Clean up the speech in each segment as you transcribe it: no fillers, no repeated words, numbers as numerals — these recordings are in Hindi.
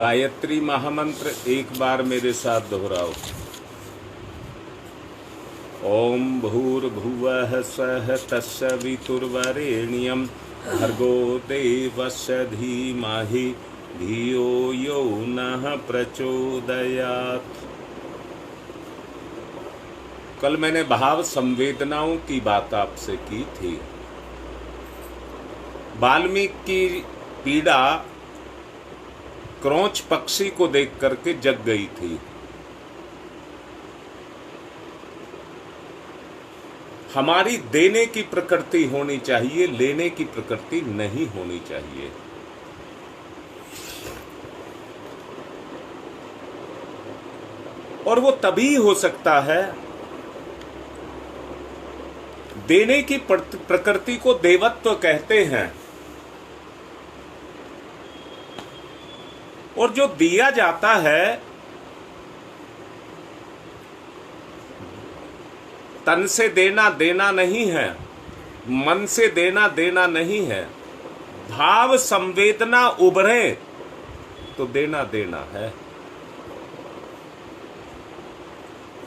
गायत्री महामंत्र एक बार मेरे साथ दोहराओ। ओम भूर्भुवः स्वः तत्सवितुर्वरेण्यं भर्गो देवस्य धीमहि धियो यो नः प्रचोदयात्। कल मैंने भाव संवेदनाओं की बात आपसे की थी। वाल्मीकि की पीड़ा क्रोंच पक्षी को देख करके जग गई थी। हमारी देने की प्रकृति होनी चाहिए, लेने की प्रकृति नहीं होनी चाहिए। और वो तभी हो सकता है, देने की प्रकृति को देवत्व कहते हैं। और जो दिया जाता है तन से देना देना नहीं है, मन से देना देना नहीं है। भाव संवेदना उभरे तो देना देना है।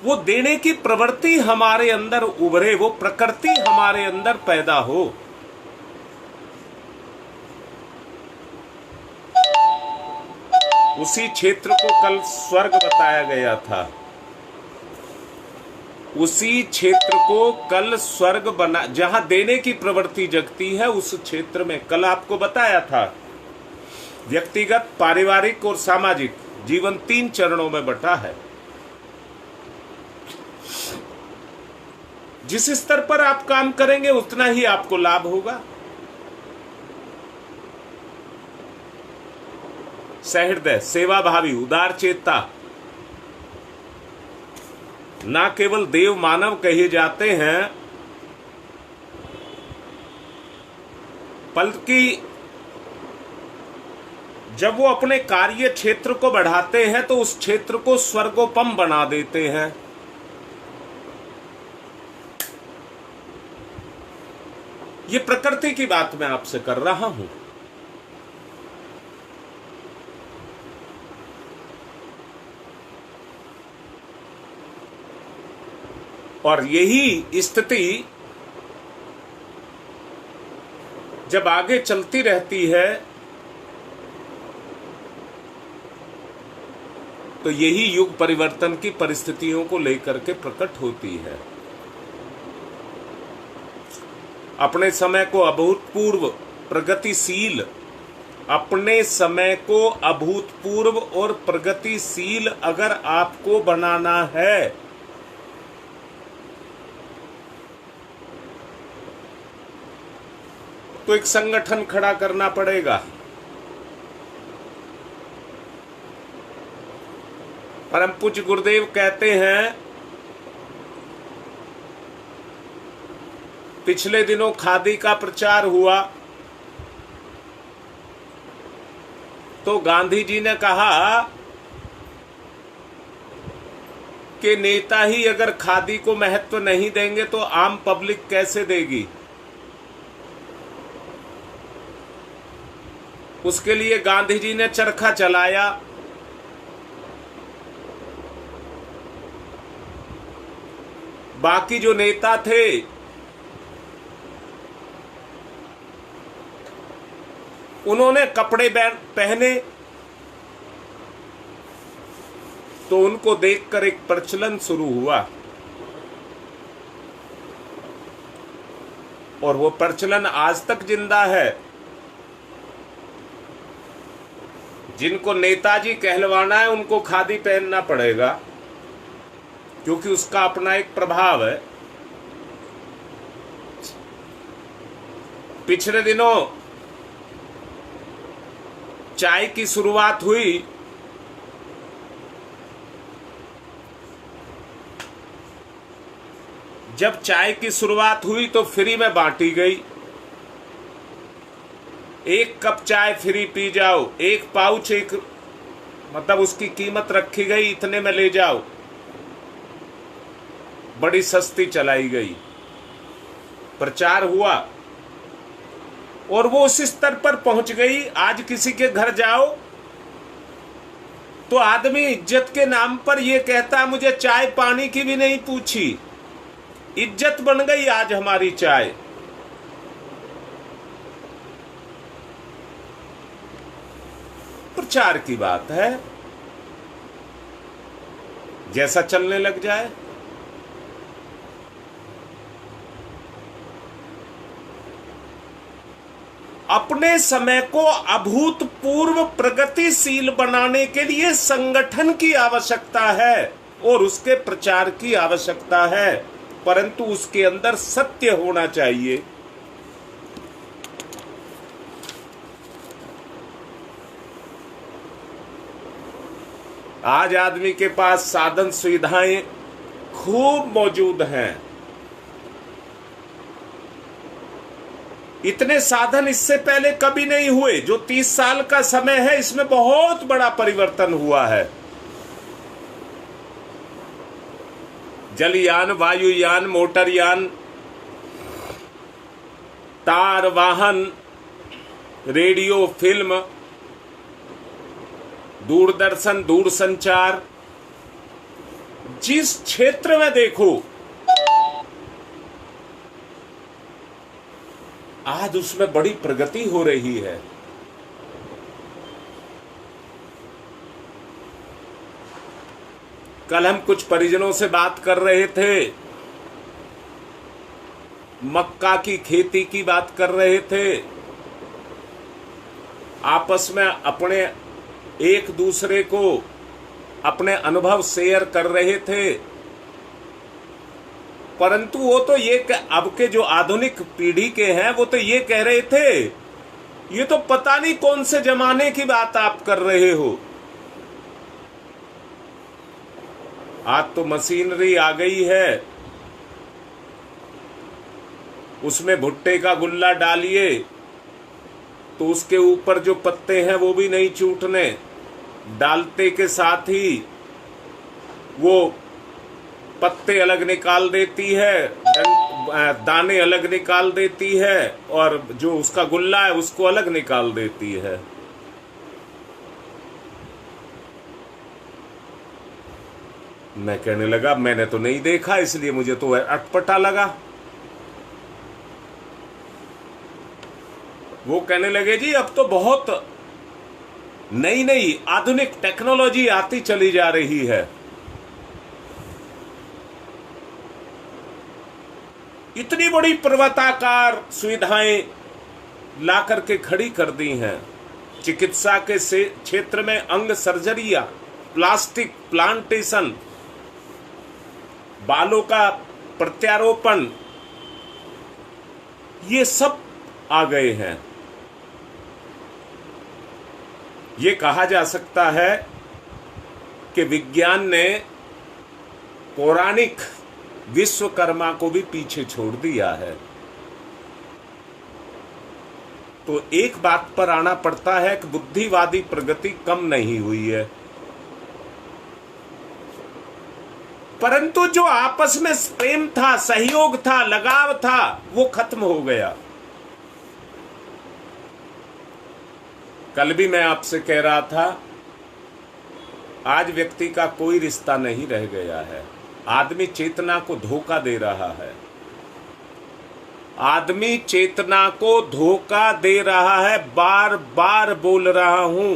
वो देने की प्रवृत्ति हमारे अंदर उभरे, वो प्रकृति हमारे अंदर पैदा हो। उसी क्षेत्र को कल स्वर्ग बताया गया था। उसी क्षेत्र को कल स्वर्ग बना, जहां देने की प्रवृत्ति जगती है, उस क्षेत्र में कल आपको बताया था व्यक्तिगत, पारिवारिक और सामाजिक जीवन 3 चरणों में बटा है। जिस स्तर पर आप काम करेंगे उतना ही आपको लाभ होगा। सहृदय, सेवाभावी, उदार चेता ना केवल देव मानव कहे जाते हैं, बल्कि जब वो अपने कार्य क्षेत्र को बढ़ाते हैं तो उस क्षेत्र को स्वर्गोपम बना देते हैं। ये प्रकृति की बात मैं आपसे कर रहा हूं। और यही स्थिति जब आगे चलती रहती है तो यही युग परिवर्तन की परिस्थितियों को लेकर के प्रकट होती है। अपने समय को अभूतपूर्व प्रगतिशील, अपने समय को अभूतपूर्व और प्रगतिशील अगर आपको बनाना है तो एक संगठन खड़ा करना पड़ेगा। परम पूज्य गुरुदेव कहते हैं, पिछले दिनों खादी का प्रचार हुआ तो गांधी जी ने कहा कि नेता ही अगर खादी को महत्व नहीं देंगे तो आम पब्लिक कैसे देगी। उसके लिए गांधी जी ने चरखा चलाया। बाकी जो नेता थे उन्होंने कपड़े पहने तो उनको देखकर एक प्रचलन शुरू हुआ और वो प्रचलन आज तक जिंदा है। जिनको नेताजी कहलवाना है उनको खादी पहनना पड़ेगा, क्योंकि उसका अपना एक प्रभाव है। पिछले दिनों चाय की शुरुआत हुई, जब चाय की शुरुआत हुई तो फ्री में बांटी गई। 1 कप चाय फ्री पी जाओ, 1 पाउच, एक मतलब उसकी कीमत रखी गई, इतने में ले जाओ। बड़ी सस्ती चलाई गई, प्रचार हुआ और वो उस स्तर पर पहुंच गई। आज किसी के घर जाओ तो आदमी इज्जत के नाम पर यह कहता मुझे चाय पानी की भी नहीं पूछी। इज्जत बन गई आज हमारी चाय। प्रचार की बात है, जैसा चलने लग जाए। अपने समय को अभूतपूर्व प्रगतिशील बनाने के लिए संगठन की आवश्यकता है और उसके प्रचार की आवश्यकता है, परंतु उसके अंदर सत्य होना चाहिए। आज आदमी के पास साधन सुविधाएं खूब मौजूद हैं। इतने साधन इससे पहले कभी नहीं हुए। जो 30 साल का समय है, इसमें बहुत बड़ा परिवर्तन हुआ है। जलयान, वायुयान, मोटरयान, तार वाहन, रेडियो, फिल्म, दूरदर्शन, दूरसंचार, जिस क्षेत्र में देखो आज उसमें बड़ी प्रगति हो रही है। कल हम कुछ परिजनों से बात कर रहे थे, मक्का की खेती की बात कर रहे थे, आपस में अपने एक दूसरे को अपने अनुभव शेयर कर रहे थे। परंतु वो तो ये अब के जो आधुनिक पीढ़ी के हैं वो तो ये कह रहे थे, ये तो पता नहीं कौन से जमाने की बात आप कर रहे हो। आज तो मशीनरी आ गई है, उसमें भुट्टे का गुल्ला डालिए तो उसके ऊपर जो पत्ते हैं वो भी नहीं छूटने, डालते के साथ ही वो पत्ते अलग निकाल देती है, दाने अलग निकाल देती है और जो उसका गुल्ला है उसको अलग निकाल देती है। मैं कहने लगा मैंने तो नहीं देखा, इसलिए मुझे तो अटपटा लगा। वो कहने लगे जी अब तो बहुत नई नई आधुनिक टेक्नोलॉजी आती चली जा रही है, इतनी बड़ी पर्वताकार सुविधाएं ला करके खड़ी कर दी हैं। चिकित्सा के क्षेत्र में अंग सर्जरिया, प्लास्टिक प्लांटेशन, बालों का प्रत्यारोपण, ये सब आ गए हैं। ये कहा जा सकता है कि विज्ञान ने पौराणिक विश्वकर्मा को भी पीछे छोड़ दिया है। तो एक बात पर आना पड़ता है कि बुद्धिवादी प्रगति कम नहीं हुई है, परंतु जो आपस में प्रेम था, सहयोग था, लगाव था, वो खत्म हो गया। कल भी मैं आपसे कह रहा था, आज व्यक्ति का कोई रिश्ता नहीं रह गया है। आदमी चेतना को धोखा दे रहा है, आदमी चेतना को धोखा दे रहा है, बार बार बोल रहा हूं।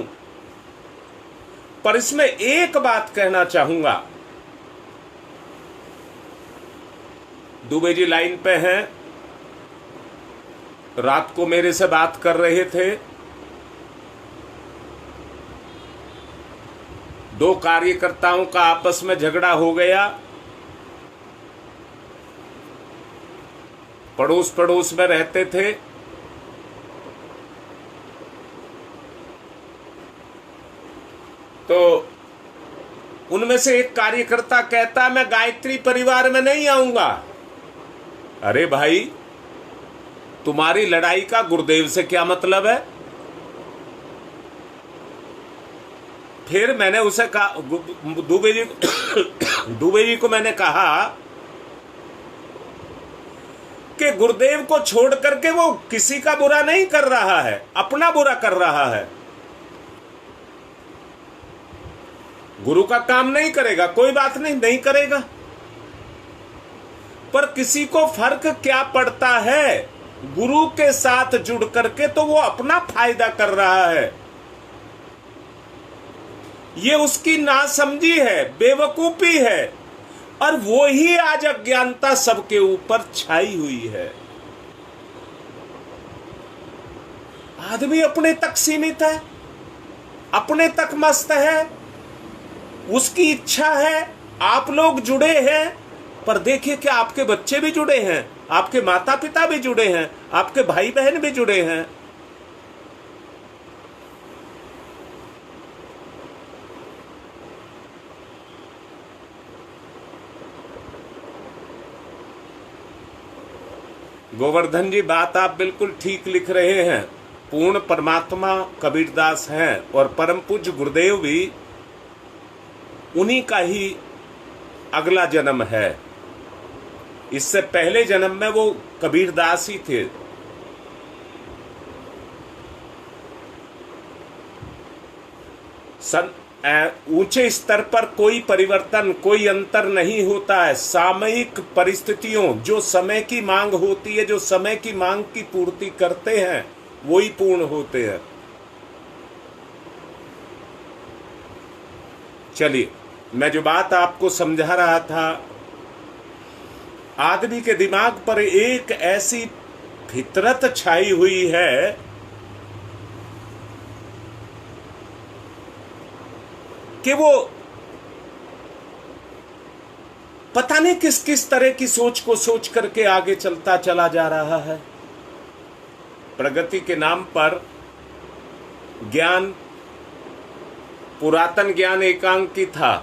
पर इसमें एक बात कहना चाहूंगा, दुबे जी लाइन पे हैं, रात को मेरे से बात कर रहे थे। दो कार्यकर्ताओं का आपस में झगड़ा हो गया, पड़ोस पड़ोस में रहते थे। तो उनमें से एक कार्यकर्ता कहता मैं गायत्री परिवार में नहीं आऊंगा। अरे भाई, तुम्हारी लड़ाई का गुरुदेव से क्या मतलब है? फिर मैंने उसे कहा, दुबे जी को मैंने कहा कि गुरुदेव को छोड़ करके वो किसी का बुरा नहीं कर रहा है, अपना बुरा कर रहा है। गुरु का काम नहीं करेगा, कोई बात नहीं, नहीं करेगा, पर किसी को फर्क क्या पड़ता है? गुरु के साथ जुड़ करके तो वो अपना फायदा कर रहा है। ये उसकी नासमझी है, बेवकूफी है, और वो ही आज अज्ञानता सबके ऊपर छाई हुई है। आदमी अपने तक सीमित है, अपने तक मस्त है, उसकी इच्छा है। आप लोग जुड़े हैं, पर देखिए क्या आपके बच्चे भी जुड़े हैं, आपके माता पिता भी जुड़े हैं, आपके भाई बहन भी जुड़े हैं। गोवर्धन जी, बात आप बिल्कुल ठीक लिख रहे हैं। पूर्ण परमात्मा कबीरदास हैं और परम पूज्य गुरुदेव भी उन्हीं का ही अगला जन्म है। इससे पहले जन्म में वो कबीरदास ही थे। ऊंचे स्तर पर कोई परिवर्तन, कोई अंतर नहीं होता है। सामयिक परिस्थितियों, जो समय की मांग होती है, जो समय की मांग की पूर्ति करते हैं, वही पूर्ण होते हैं। चलिए, मैं जो बात आपको समझा रहा था, आदमी के दिमाग पर एक ऐसी फितरत छाई हुई है कि वो पता नहीं किस किस तरह की सोच को सोच करके आगे चलता चला जा रहा है। प्रगति के नाम पर ज्ञान, पुरातन ज्ञान एकांकी था,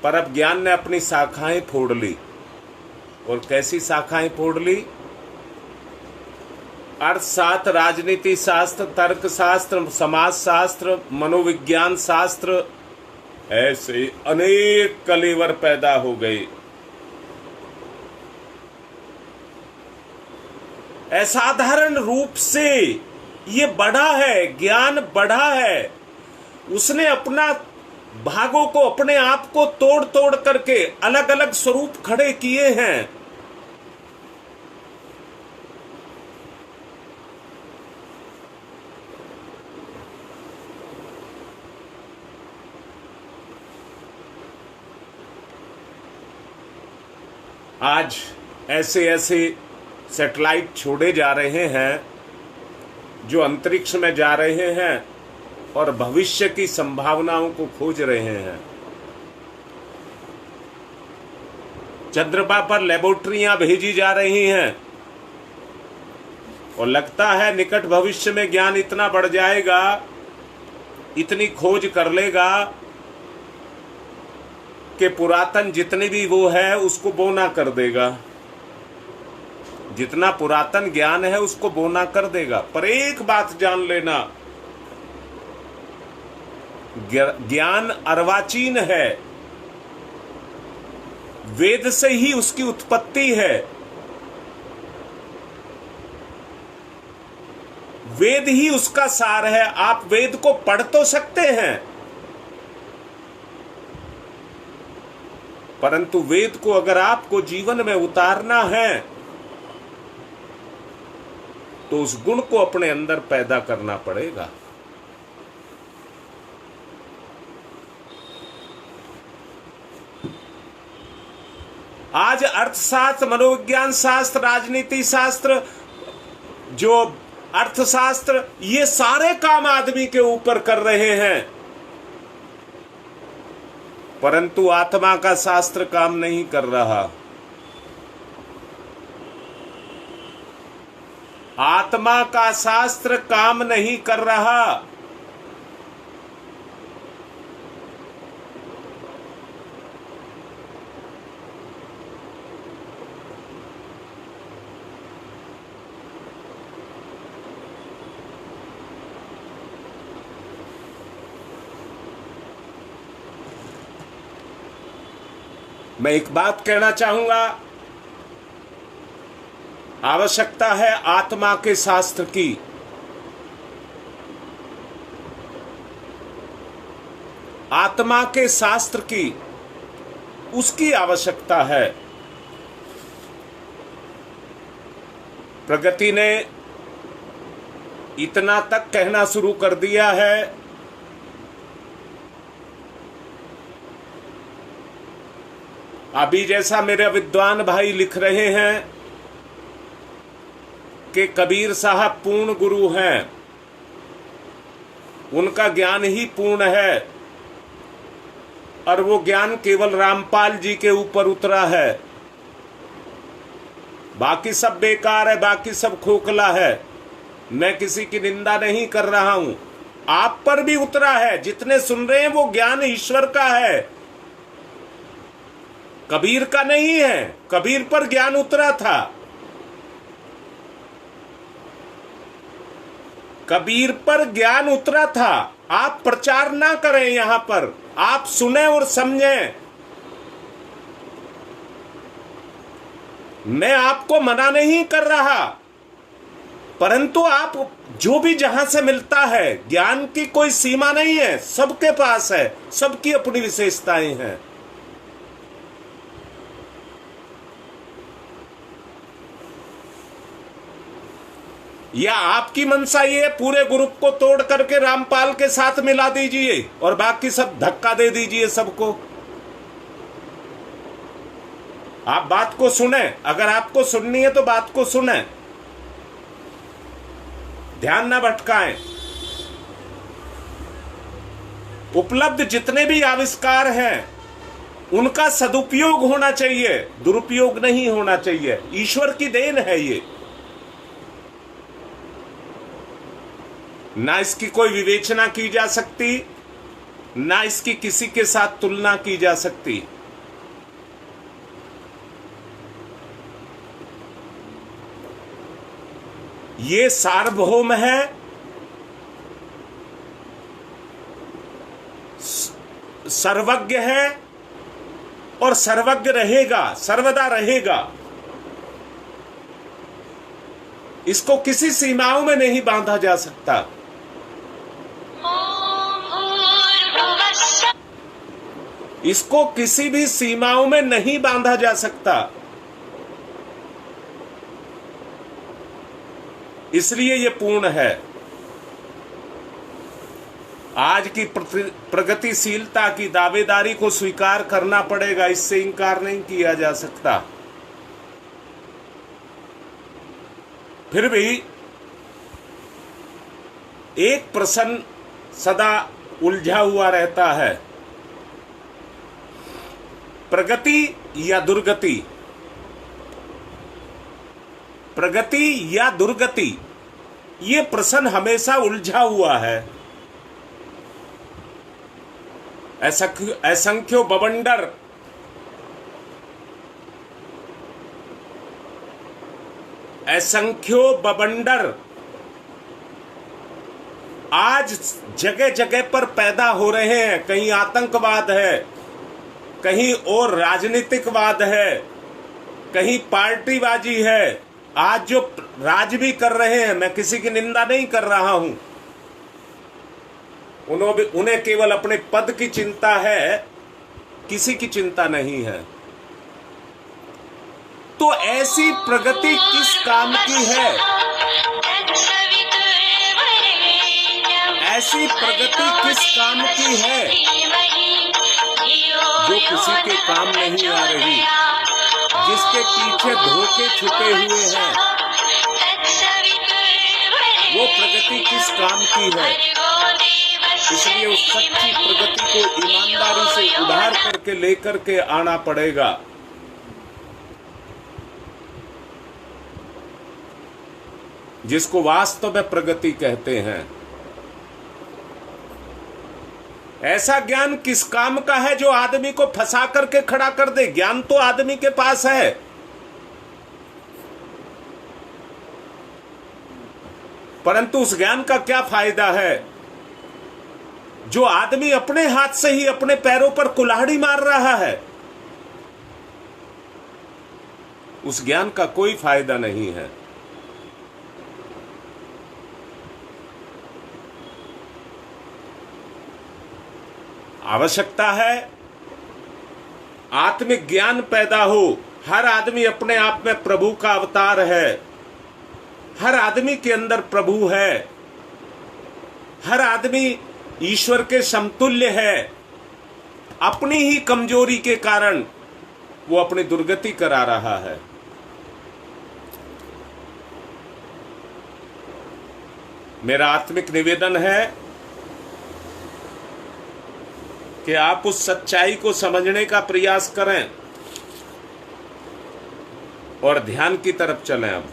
पर अब ज्ञान ने अपनी शाखाएं फोड़ ली। और कैसी शाखाएं फोड़ ली? अर्थशास्त्र, राजनीति शास्त्र, तर्क शास्त्र, समाज शास्त्र, मनोविज्ञान शास्त्र, ऐसे अनेक कलेवर पैदा हो गए। असाधारण रूप से ये बढ़ा है, ज्ञान बढ़ा है। उसने अपना भागों को, अपने आप को तोड़ तोड़ करके अलग अलग स्वरूप खड़े किए हैं। आज ऐसे ऐसे सैटेलाइट छोड़े जा रहे हैं जो अंतरिक्ष में जा रहे हैं और भविष्य की संभावनाओं को खोज रहे हैं। चंद्रमा पर लेबोरेटरियां भेजी जा रही हैं और लगता है निकट भविष्य में ज्ञान इतना बढ़ जाएगा, इतनी खोज कर लेगा कि पुरातन जितनी भी वो है उसको बोना कर देगा। जितना पुरातन ज्ञान है उसको बोना कर देगा। पर एक बात जान लेना, ज्ञान अर्वाचीन है, वेद से ही उसकी उत्पत्ति है। वेद ही उसका सार है। आप वेद को पढ़ तो सकते हैं, परंतु वेद को अगर आपको जीवन में उतारना है तो उस गुण को अपने अंदर पैदा करना पड़ेगा। आज अर्थशास्त्र, मनोविज्ञान शास्त्र, राजनीति शास्त्र, जो अर्थशास्त्र, ये सारे काम आदमी के ऊपर कर रहे हैं, परंतु आत्मा का शास्त्र काम नहीं कर रहा। आत्मा का शास्त्र काम नहीं कर रहा। मैं एक बात कहना चाहूंगा, आवश्यकता है आत्मा के शास्त्र की। आत्मा के शास्त्र की, उसकी आवश्यकता है। प्रगति ने इतना तक कहना शुरू कर दिया है अभी जैसा मेरे विद्वान भाई लिख रहे हैं कि कबीर साहब पूर्ण गुरु हैं, उनका ज्ञान ही पूर्ण है और वो ज्ञान केवल रामपाल जी के ऊपर उतरा है, बाकी सब बेकार है, बाकी सब खोखला है। मैं किसी की निंदा नहीं कर रहा हूं, आप पर भी उतरा है, जितने सुन रहे हैं वो ज्ञान ईश्वर का है, कबीर का नहीं है। कबीर पर ज्ञान उतरा था, कबीर पर ज्ञान उतरा था। आप प्रचार ना करें, यहां पर आप सुने और समझें। मैं आपको मना नहीं कर रहा, परंतु आप जो भी जहां से मिलता है, ज्ञान की कोई सीमा नहीं है, सबके पास है, सबकी अपनी विशेषताएं हैं। या आपकी मनसा ये पूरे ग्रुप को तोड़ करके रामपाल के साथ मिला दीजिए और बाकी सब धक्का दे दीजिए सबको। आप बात को सुने, अगर आपको सुननी है तो बात को सुने, ध्यान ना भटकाएं। उपलब्ध जितने भी आविष्कार हैं उनका सदुपयोग होना चाहिए, दुरुपयोग नहीं होना चाहिए। ईश्वर की देन है ये, ना इसकी कोई विवेचना की जा सकती, ना इसकी किसी के साथ तुलना की जा सकती। ये सार्वभौम है, सर्वज्ञ है और सर्वज्ञ रहेगा, सर्वदा रहेगा। इसको किसी सीमाओं में नहीं बांधा जा सकता। इसको किसी भी सीमाओं में नहीं बांधा जा सकता। इसलिए यह पूर्ण है। आज की प्रगतिशीलता की दावेदारी को स्वीकार करना पड़ेगा, इससे इनकार नहीं किया जा सकता। फिर भी एक प्रश्न सदा उलझा हुआ रहता है, प्रगति या दुर्गति, प्रगति या दुर्गति, ये प्रश्न हमेशा उलझा हुआ है। असंख्यो बवंडर असंख्यो बवंडर आज जगह जगह पर पैदा हो रहे हैं। कहीं आतंकवाद है, कहीं और राजनीतिकवाद है, कहीं पार्टीबाजी है। आज जो राज भी कर रहे हैं, मैं किसी की निंदा नहीं कर रहा हूं, उन्हें केवल अपने पद की चिंता है, किसी की चिंता नहीं है। तो ऐसी प्रगति किस काम की है? ऐसी प्रगति किस काम की है जो किसी के काम नहीं आ रही, जिसके पीछे धोखे छुपे हुए हैं? वो प्रगति किस काम की है? इसलिए उस सच्ची प्रगति को ईमानदारी से उधार करके लेकर के आना पड़ेगा। जिसको वास्तव में प्रगति कहते हैं। ऐसा ज्ञान किस काम का है जो आदमी को फंसा करके खड़ा कर दे? ज्ञान तो आदमी के पास है, परंतु उस ज्ञान का क्या फायदा है जो आदमी अपने हाथ से ही अपने पैरों पर कुल्हाड़ी मार रहा है? उस ज्ञान का कोई फायदा नहीं है। आवश्यकता है आत्मिक ज्ञान पैदा हो। हर आदमी अपने आप में प्रभु का अवतार है, हर आदमी के अंदर प्रभु है, हर आदमी ईश्वर के समतुल्य है। अपनी ही कमजोरी के कारण वो अपनी दुर्गति करा रहा है। मेरा आत्मिक निवेदन है कि आप उस सच्चाई को समझने का प्रयास करें और ध्यान की तरफ चलें। अब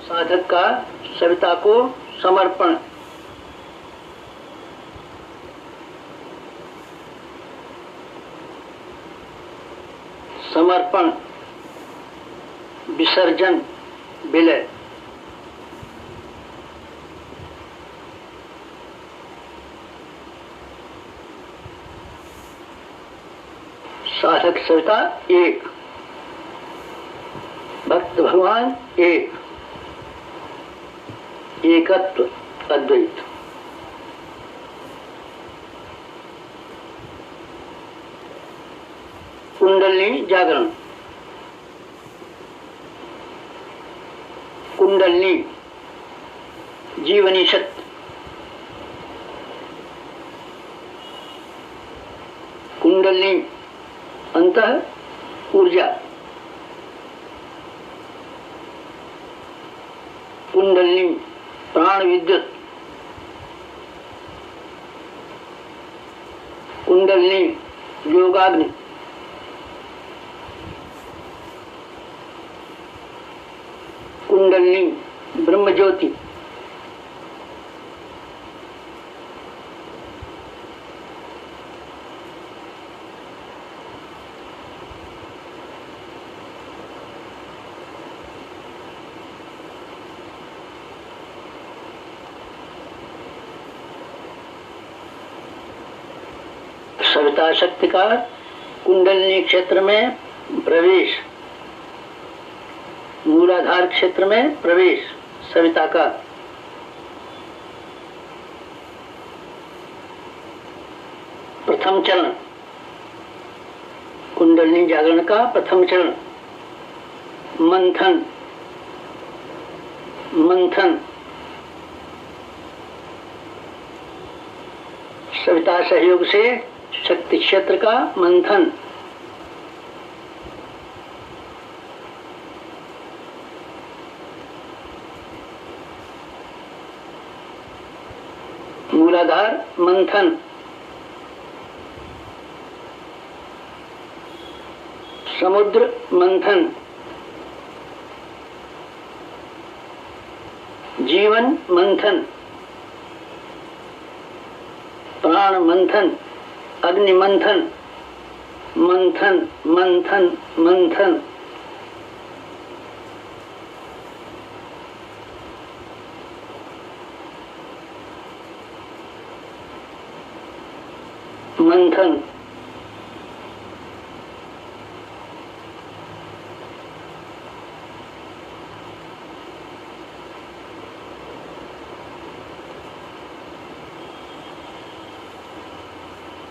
साधक का सविता को समर्पण। समर्पण, विसर्जन, विलय। साधक सविता एक, भक्त भगवान एक, एकत्व अद्वैत। कुंडलिनी जागरण। कुंडलिनी जीवनी शक्ति। कुंडलिनी अंतः ऊर्जा। कुंडलिनी प्राण विद्युत। कुंडलिनी योगाग्नि। कुंडलिनी ब्रह्म ज्योति। सविता शक्ति का कुंडलिनी क्षेत्र में प्रवेश, मूलाधार क्षेत्र में प्रवेश सविता का। प्रथम चरण कुंडलिनी जागरण का प्रथम चरण मंथन। मंथन सविता सहयोग से शक्ति क्षेत्र का मंथन। मूलाधार मंथन। समुद्र मंथन। जीवन मंथन। प्राण मंथन। अग्नि मंथन। मंथन मंथन मंथन। मंथन।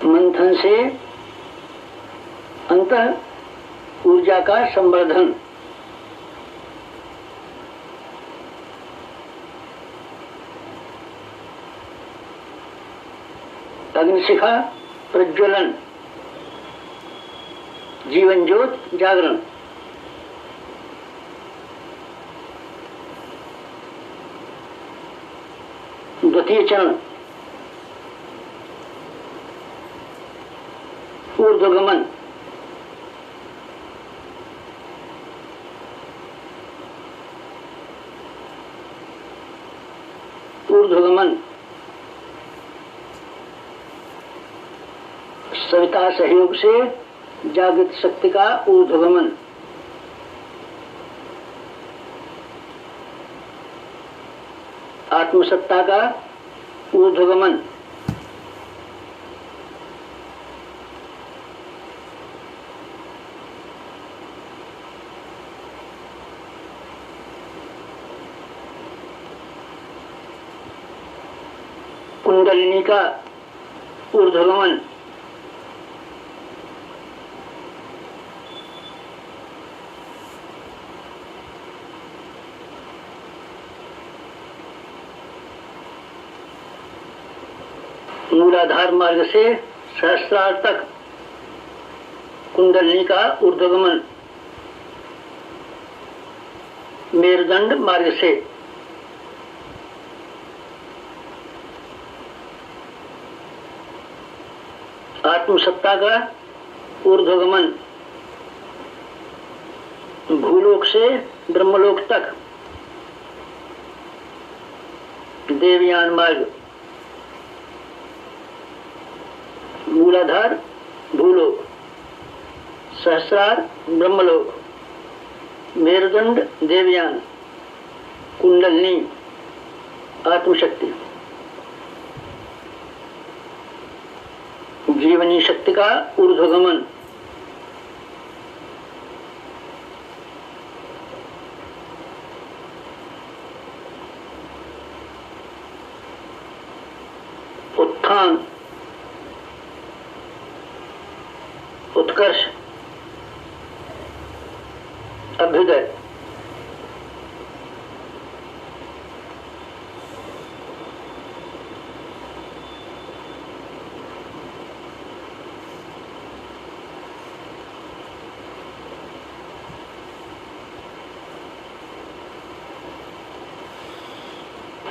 मंथन से अंतः ऊर्जा का संवर्धन। अग्निशिखा प्रज्वलन। जीवन ज्योत जागरण। द्वितीय चरण ऊर्ध्वगमन। ऊर्ध्वगमन सविता सहयोग से जागृत शक्ति का ऊर्ध्वगमन। आत्मसत्ता का ऊर्ध्वगमन। कुंडलिनी का ऊर्ध्वगमन। मूलाधार मार्ग से सहस्रार तक कुंडलिनी का ऊर्ध्वगमन। मेरुदंड मार्ग से आत्मसत्ता का ऊर्ध्वगमन। भूलोक से ब्रह्मलोक तक देवयान मार्ग। मूलाधार भूलोक, सहस्रार ब्रह्मलोक, मेरुदंड देवयान, कुंडलिनी आत्मशक्ति। जीवनी शक्ति का ऊर्ध्वगमन। उत्थान, उत्कर्ष, अभ्युदय।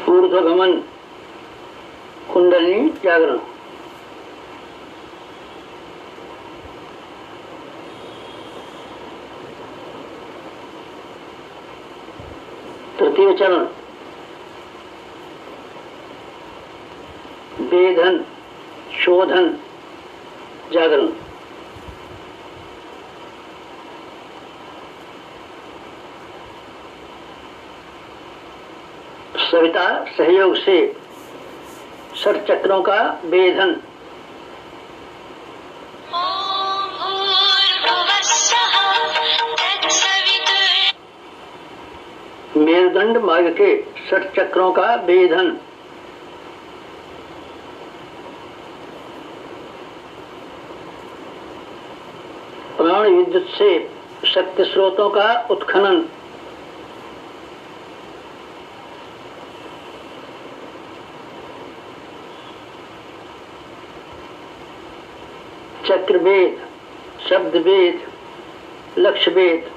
ऊर्ध्वगमन, कुंडलिनी जागरण। तृतीय चरण वेधन, शोधन, जागरण। सविता सहयोग से षट चक्रों का वेधन। मेरुदंड मार्ग के षट चक्रों का वेधन। प्राण विद्युत से शक्ति स्रोतों का उत्खनन। चक्रवेद, शब्दवेद, लक्ष्यवेद।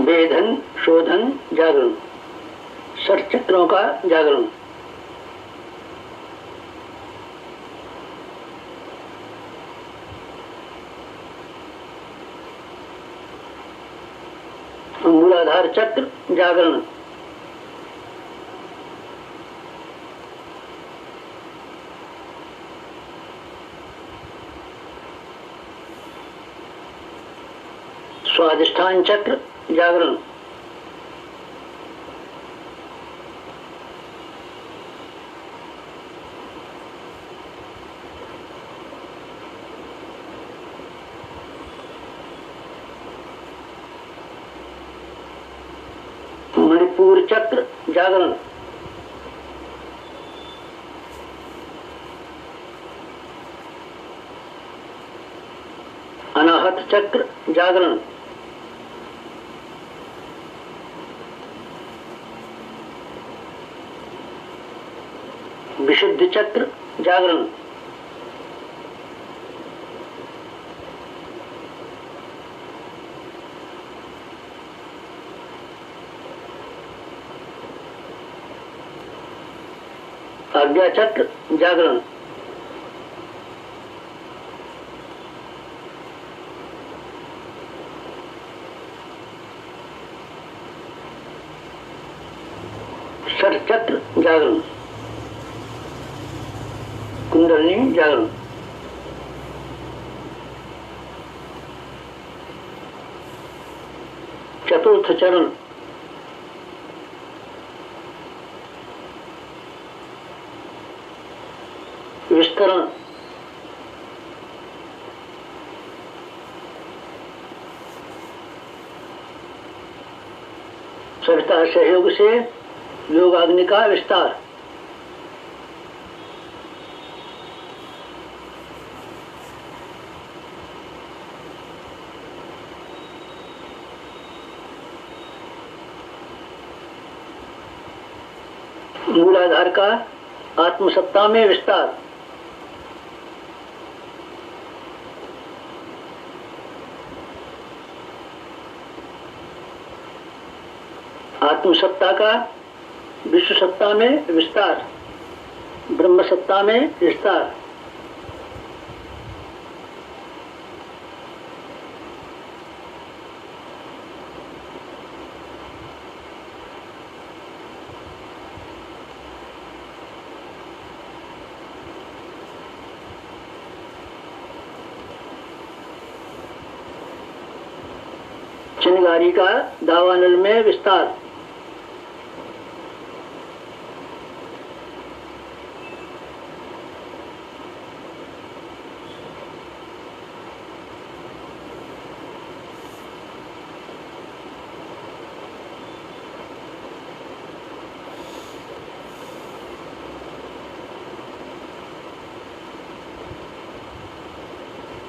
वेधन, शोधन, जागरण। षट चक्रों का जागरण। मूलाधार चक्र जागरण। स्वादिष्ठान चक्र जागरण। मणिपुर चक्र जागरण। अनाहत चक्र जागरण। विशुद्ध चक्र जागरण। आज्ञा चक्र जागरण। षटचक्र जागरण, कुंडलिनी जागरण। चतुर्थ चरण विस्तरण, सविता सहयोग से योगाग्नि का विस्तार। मूलाधार का आत्मसत्ता में विस्तार। आत्मसत्ता का विश्व सत्ता में विस्तार, ब्रह्म सत्ता में विस्तार। चिनगारी का दावानल में विस्तार।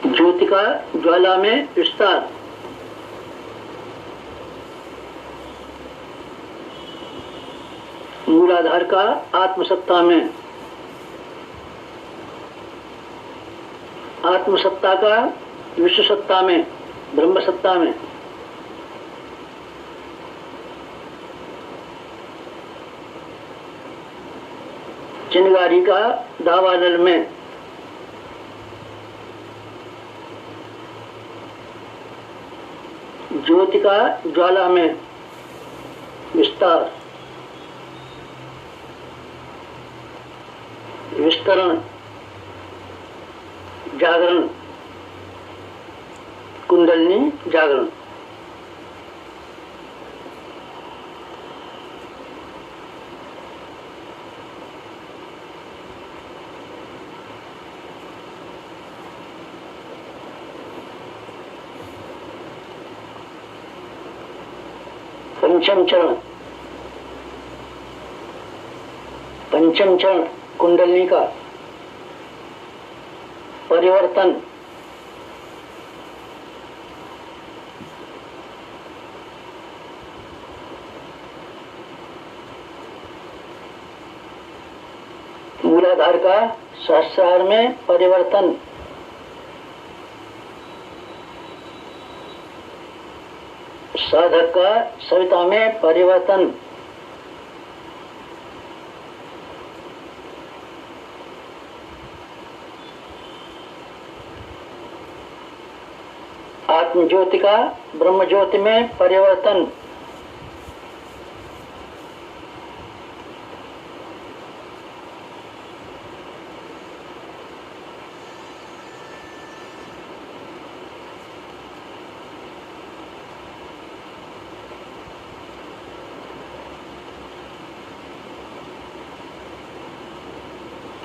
ज्योति का ज्वाला में विस्तार। मूलाधार का आत्मसत्ता में, आत्मसत्ता का विश्व सत्ता में, ब्रह्म सत्ता में। चिनगारी का दावानल में, ज्योति का ज्वाला में विस्तार, विस्तरण, जागरण, कुंडलिनी जागरण। पंचम चरण, पंचम चरण कुंडलिनी का परिवर्तन। मूलाधार का सहस्रार में परिवर्तन। साधक का सविता में परिवर्तन। आत्म ज्योति का ब्रह्म ज्योति में परिवर्तन।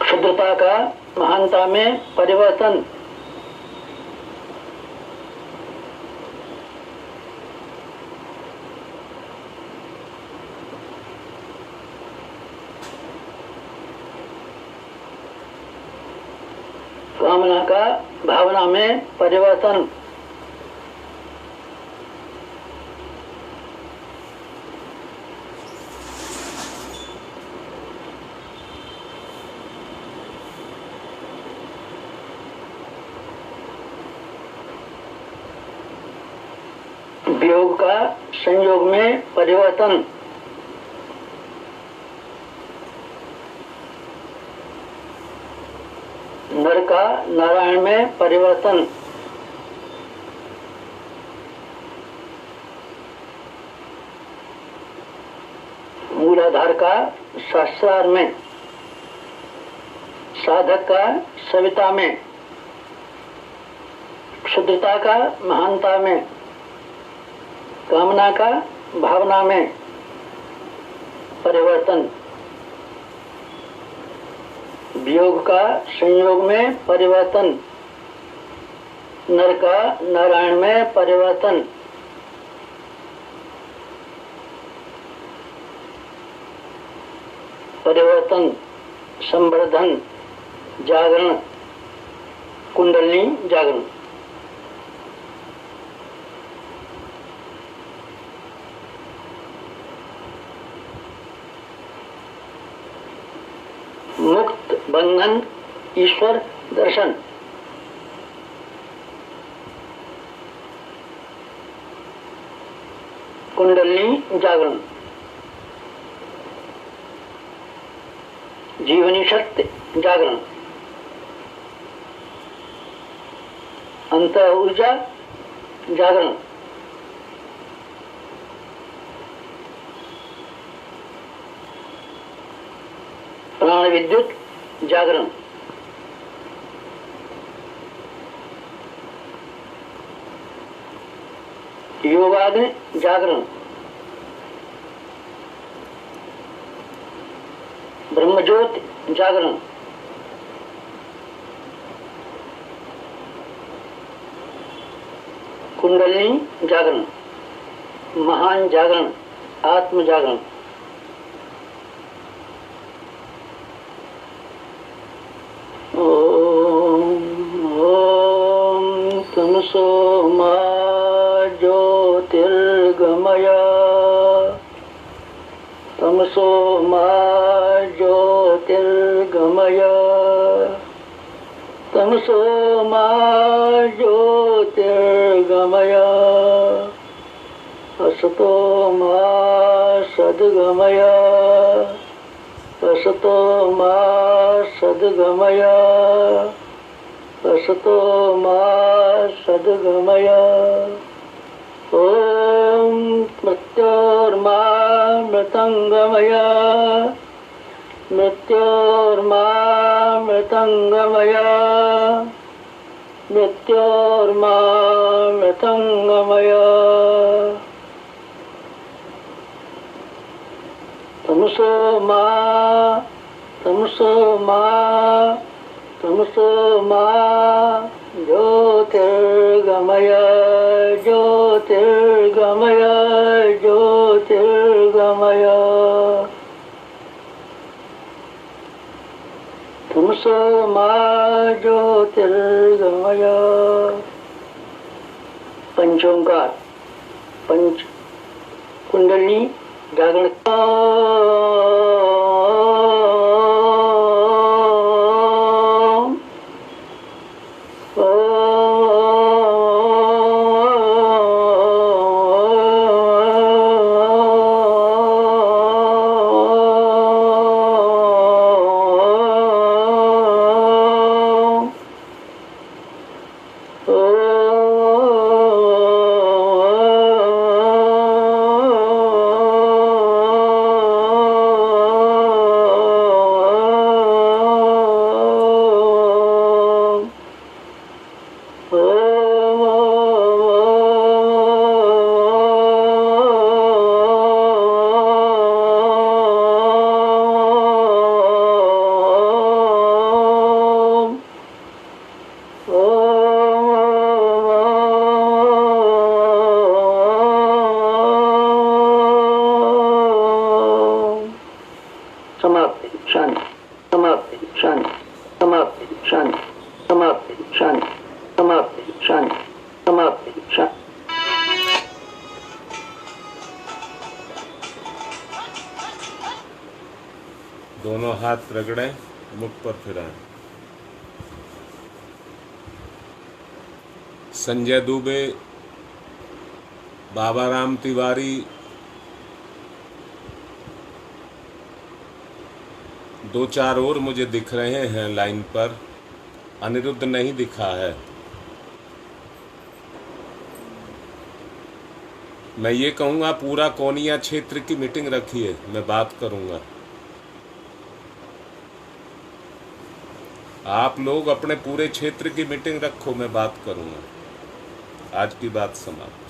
क्षुद्रता का महानता में परिवर्तन। कामना का भावना में परिवर्तन। वियोग का संयोग में परिवर्तन। नर का नारायण में परिवर्तन। मूलाधार का शास्त्रार्थ में, साधक का सविता में, क्षुद्रता का महानता में, कामना का भावना में परिवर्तन, वियोग का संयोग में परिवर्तन, नर का नारायण में परिवर्तन, परिवर्तन, संवर्धन, जागरण, कुंडलिनी जागरण। मुक्त बंधन ईश्वर दर्शन। कुंडलिनी जागरण, जीवनी शक्ति जागरण, अंत ऊर्जा जागरण, प्राण विद्युत जागरण, योगाग्नि जागरण, ब्रह्मज्योति जागरण, कुंडलिनी जागरण, महान जागरण, आत्म जागरण। तमसो मा ज्योतिर्गमय, तमसो मा ज्योतिर्गमय, तमसो मा ज्योतिर्गमय, असतो मा सद्गमय, असतो मा सद्गमय, असतो मा सद्गमय। ओम मृत्योर्मा मृतंगमय, मृत्योर्मा मृतंगमय, मृत्योर्मा मृतंगमय। तमसो मा, तमसो मा, तमसो मा ज्योतिर्गमय, ज्योतिर्गमय, ज्योतिर्गमय। तमसो मा ज्योतिर्गमय। पंचोंकार, पंच कुंडलिनी जागरण। समाप्ति शांति, समाप्ति शांति, समाप्ति शांति, समाप्ति शांति, समाप्ति शांति, समाप्ति शांति। दोनों हाथ रगड़ें, मुख पर फिराएं। संजय दुबे, बाबा राम तिवारी, दो चार और मुझे दिख रहे हैं लाइन पर। अनिरुद्ध नहीं दिखा है। मैं ये कहूँगा पूरा कोनिया क्षेत्र की मीटिंग रखिए, मैं बात करूँगा। आप लोग अपने पूरे क्षेत्र की मीटिंग रखो, मैं बात करूँगा। आज की बात समाप्त।